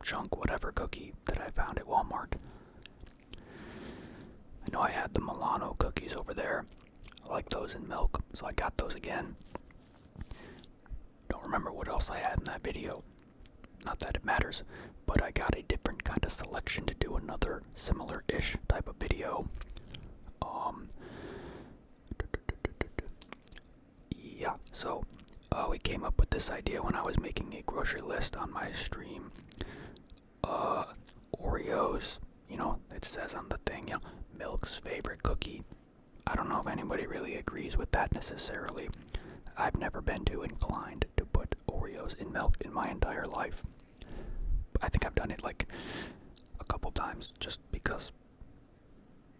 chunk whatever cookie that I found at Walmart. I know I had the Milano cookies over there. I like those in milk, so I got those again. Don't remember what else I had in that video. Not that it matters, but I got a different kind of selection to do another similar-ish type of video. Yeah, so we came up with this idea when I was making a grocery list on my stream. Oreos, you know, it says on the thing, you know, Milk's favorite cookie. I don't know if anybody really agrees with that necessarily. I've never been too inclined to put Oreos in milk in my entire life. I think I've done it like a couple times just because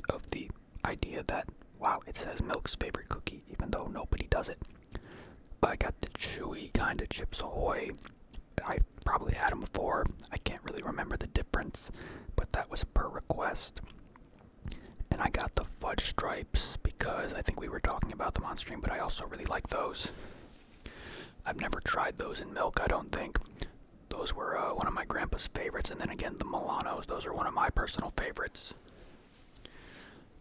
of the idea that, wow, it says Milk's favorite cookie, even though nobody does it. I got the chewy kind of Chips Ahoy. I probably had them before. I can't really remember the difference, but that was per request. And I got the Fudge stripes because I think we were talking about them on stream, but I also really like those. I've never tried those in milk, I don't think. Those were one of my grandpa's favorites, and then again the Milanos, those are one of my personal favorites.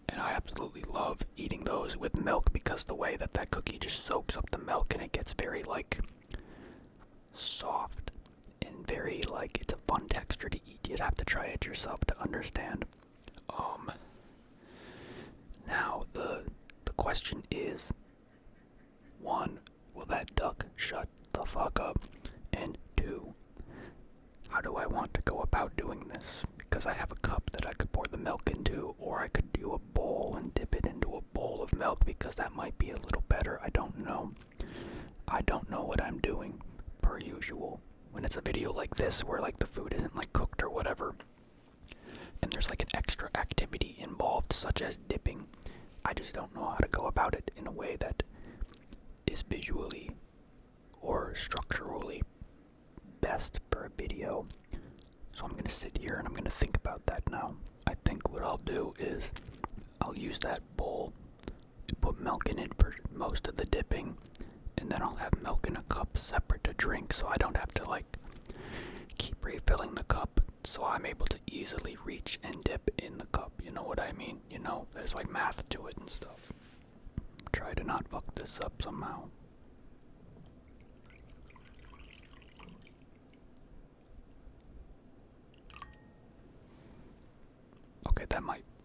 And I absolutely love eating those with milk because the way that that cookie just soaks up the milk and it gets very like soft and very like, it's a fun texture to eat. You'd have to try it yourself to understand. Now the question is, one, will that duck shut the fuck up? And two, how do I want to go about doing this? Because I have a cup that I could pour the milk into, or I could do a bowl and dip it into a bowl of milk because that might be a little better. I don't know. I don't know what I'm doing, per usual. When it's a video like this where like the food isn't like cooked or whatever, and there's like an extra activity involved such as dipping, I just don't know how to go about it in a way that is visually or structurally best for a video. So I'm going to sit here and I'm going to think about that now. I think what I'll do is I'll use that bowl to put milk in it for most of the dipping, and then I'll have milk in a cup separate to drink so I don't have to like keep refilling the cup, so I'm able to easily reach and dip in the cup. You know what I mean? You know, there's like math to it and stuff. Try to not fuck this up somehow.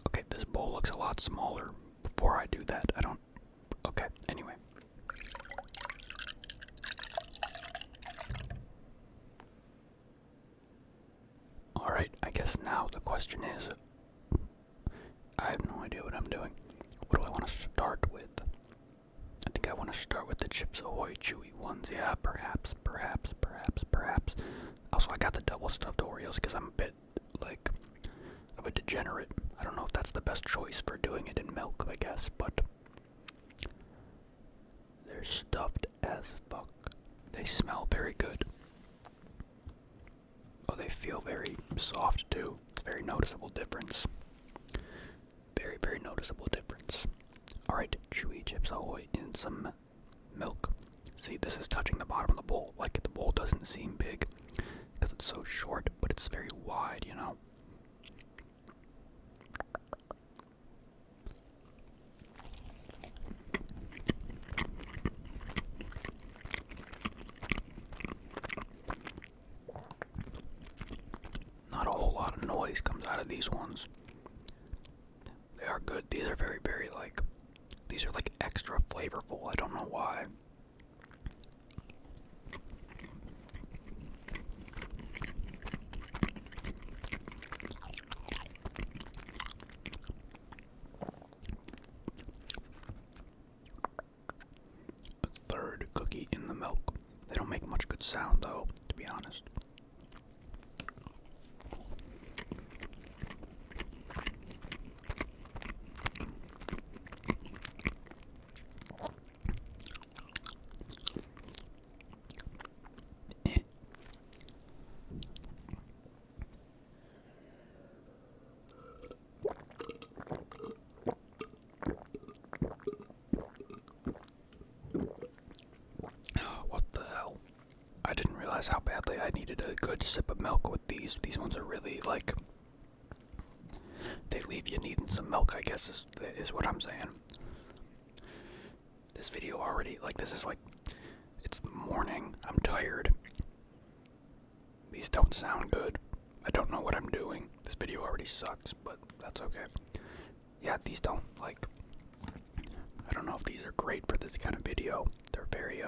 Okay, this bowl looks a lot smaller before I do that. Okay, anyway. Alright, I guess now the question is, I have no idea what I'm doing. What do I want to start with? I think I want to start with the Chips Ahoy chewy ones. Yeah, perhaps. Also, I got the double stuffed Oreos because I'm a bit, like, of a degenerate. I don't know if that's the best choice for doing it in milk, I guess, but they're stuffed as fuck. They smell very good. Oh, they feel very soft too. It's a very noticeable difference. Very, very noticeable difference. Alright, chewy Chips Ahoy in some milk. See, this is touching the bottom of the bowl. Like, the bowl doesn't seem big because it's so short, but it's very wide, you know? Not a whole lot of noise comes out of these ones. They are good. These are very, very like, these are like extra flavorful. I don't know why. A third cookie in the milk. They don't make much good sound though, to be honest. What the hell? I didn't realize how badly I needed good sip of milk with these. These ones are really like, they leave you needing some milk, I guess is what I'm saying. This video already, like, this is like, it's the morning, I'm tired. These don't sound good. I don't know what I'm doing. This video already sucks, but that's okay. Yeah, these don't, like, I don't know if these are great for this kind of video. They're very,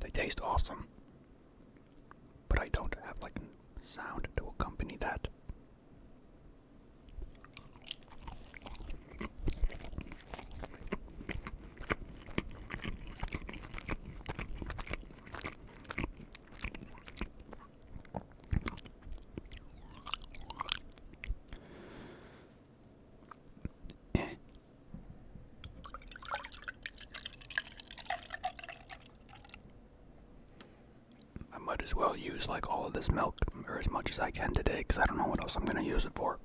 they taste awesome. But I don't have, like, sound to accompany that. I might as well use like all of this milk, or as much as I can today, because I don't know what else I'm going to use it for.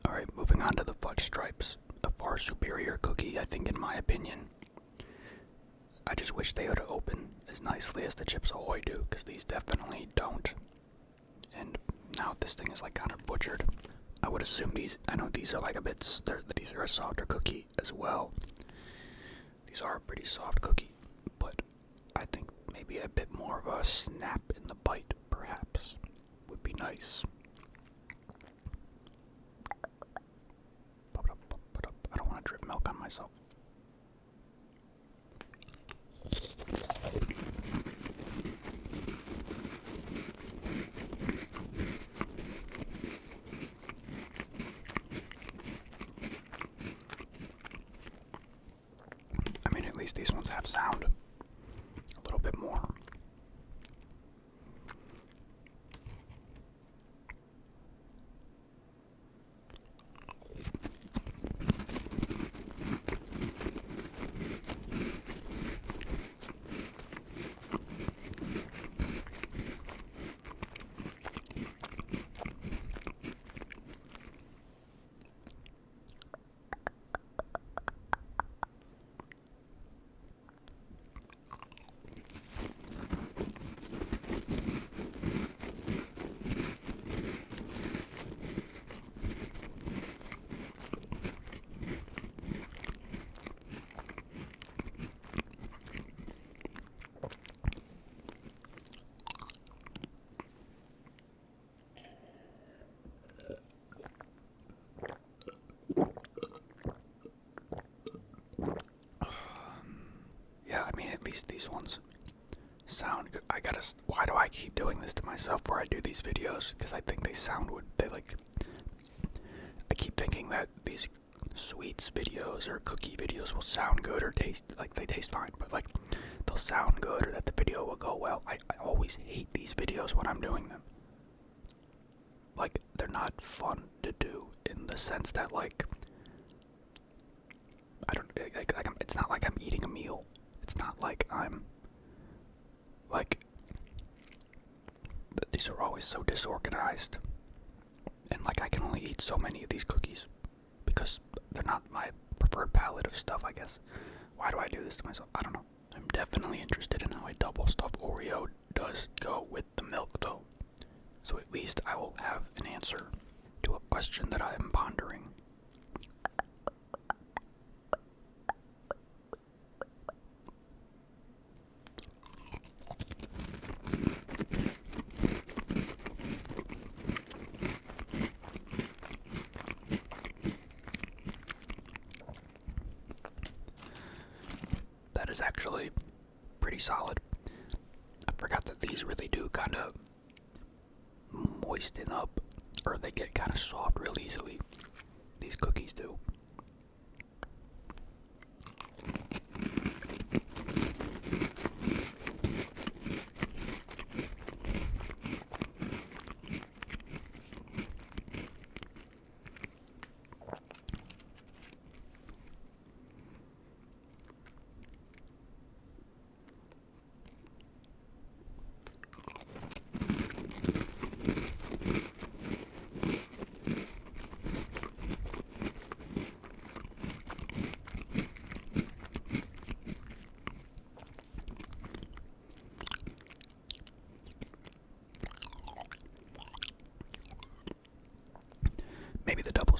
Alright, moving on to the Fudge Stripes. A far superior cookie, I think, in my opinion. I just wish they would open as nicely as the Chips Ahoy do, because these definitely don't. And now this thing is like kind of butchered. I would assume these, I know these are like a bit, these are a softer cookie as well. These are a pretty soft cookie, but I think maybe a bit more of a snap in the bite, perhaps, would be nice. Pop it up, pop it up. I don't want to drip milk on myself. I mean, at least these ones have sound. A little bit more. Yeah, I mean, at least these ones sound good. Why do I keep doing this to myself where I do these videos? Because I think they sound good. I keep thinking that these sweets videos or cookie videos will sound good or taste, like, they taste fine, but like, they'll sound good or that the video will go well. I always hate these videos when I'm doing them. Like, they're not fun to do in the sense that, like, it's not like I'm eating a meal. It's not like I'm, like, these are always so disorganized. And, like, I can only eat so many of these cookies because they're not my preferred palette of stuff, I guess. Why do I do this to myself? I don't know. I'm definitely interested in how a double stuffed Oreo does go with the milk, though. So at least I will have an answer to a question that I am pondering. That is actually pretty solid. I forgot that these really do kind of moisten up, or they get kind of soft real easily. These cookies do.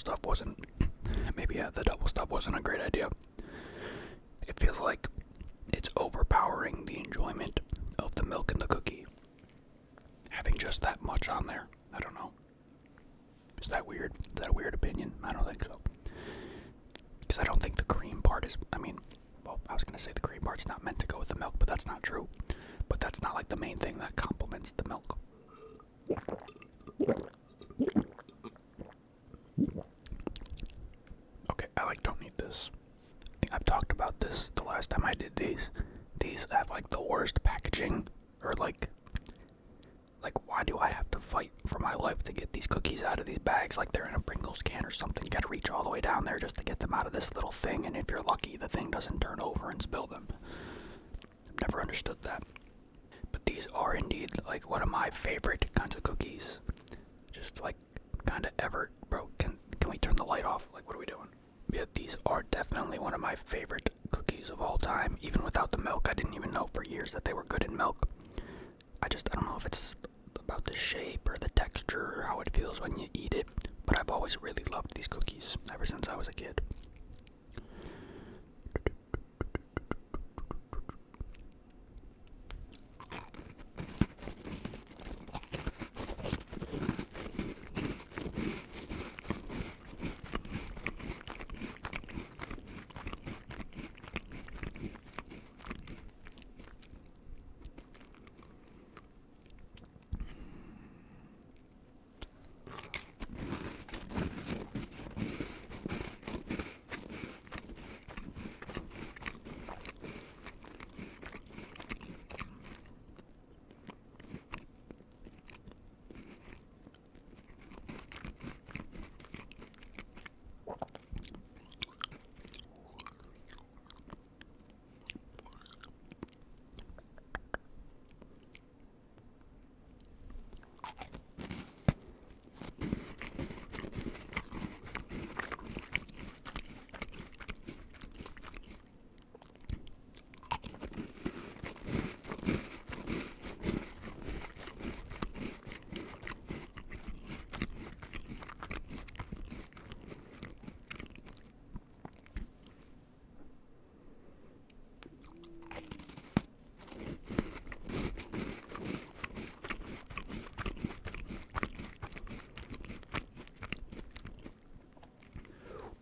stuff wasn't, maybe the double stuff wasn't a great idea. It feels like it's overpowering the enjoyment of the milk and the cookie. Having just that much on there. I don't know. Is that weird? Is that a weird opinion? I don't think so. Because I don't think the cream part is, well, I was going to say the cream part's not meant to go with the milk, but that's not true. But that's not like the main thing that complements the milk. Okay, I don't need this. I think I've talked about this the last time I did these. These have the worst packaging, or why do I have to fight for my life to get these cookies out of these bags like they're in a Pringles can or something? You gotta reach all the way down there just to get them out of this little thing, and if you're lucky, the thing doesn't turn over and spill them. I've never understood that. But these are indeed one of my favorite kinds of cookies. Just kind of ever. Bro, can we turn the light off? What are we doing? Yeah, these are definitely one of my favorite cookies of all time. Even without the milk, I didn't even know for years that they were good in milk. I don't know if it's about the shape or the texture or how it feels when you eat it, but I've always really loved these cookies ever since I was a kid.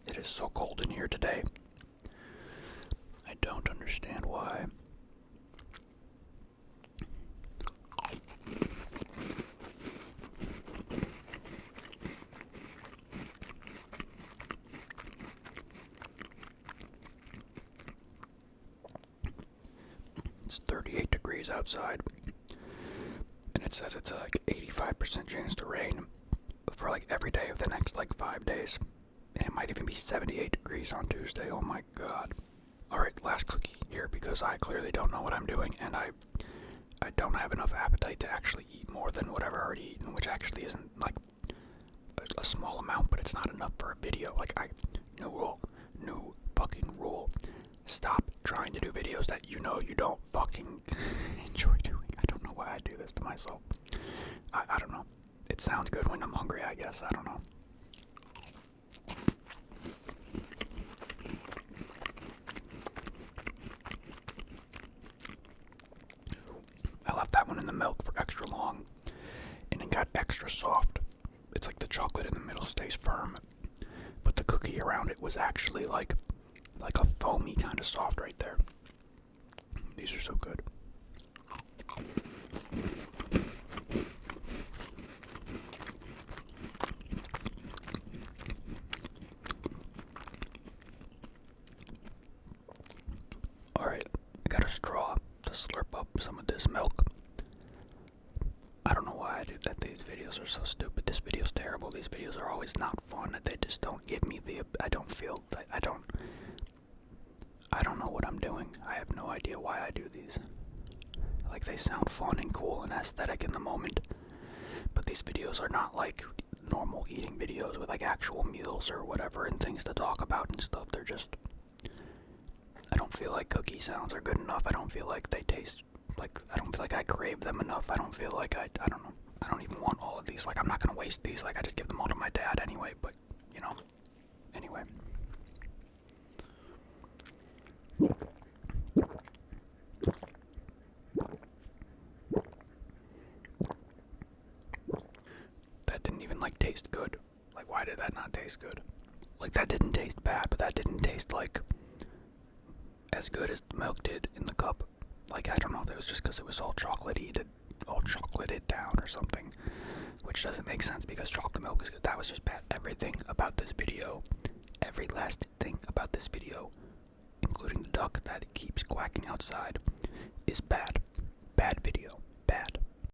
It is so cold in here today. I don't understand why. It's 38 degrees outside, and it says it's 85% chance to rain for every day of the next 5 days. And it might even be 78 degrees on Tuesday. Oh my god. Alright, last cookie here, because I clearly don't know what I'm doing, and I don't have enough appetite to actually eat more than what I've already eaten, which actually isn't a small amount, but it's not enough for a video. New fucking rule. Stop trying to do videos that you don't fucking enjoy doing. I don't know why I do this to myself. I don't know. It sounds good when I'm hungry, I guess. I don't know. I left that one in the milk for extra long, and it got extra soft. It's the chocolate in the middle stays firm, but the cookie around it was actually like a foamy kind of soft right there. These are so good. Alright, I got a straw to slurp up some of this milk. I don't know why I do that. These videos are so stupid. This video's terrible. These videos are always not fun. They just don't give me the... I don't know what I'm doing. I have no idea why I do these. They sound fun and cool and aesthetic in the moment, but these videos are not normal eating videos with actual meals or whatever and things to talk about and stuff. They're just... I don't feel like cookie sounds are good enough. I don't feel like they taste I don't feel like I crave them enough. I don't feel like I don't know. I don't even want all of these. I'm not gonna waste these. I just give them all to my dad anyway, but did that not taste good? Like, that didn't taste bad, but that didn't taste like as good as the milk did in the cup. Like, I don't know if it was just because it was all chocolated down or something, which doesn't make sense because chocolate milk is good. That was just bad. Everything about this video, every last thing about this video, including the duck that keeps quacking outside, is bad.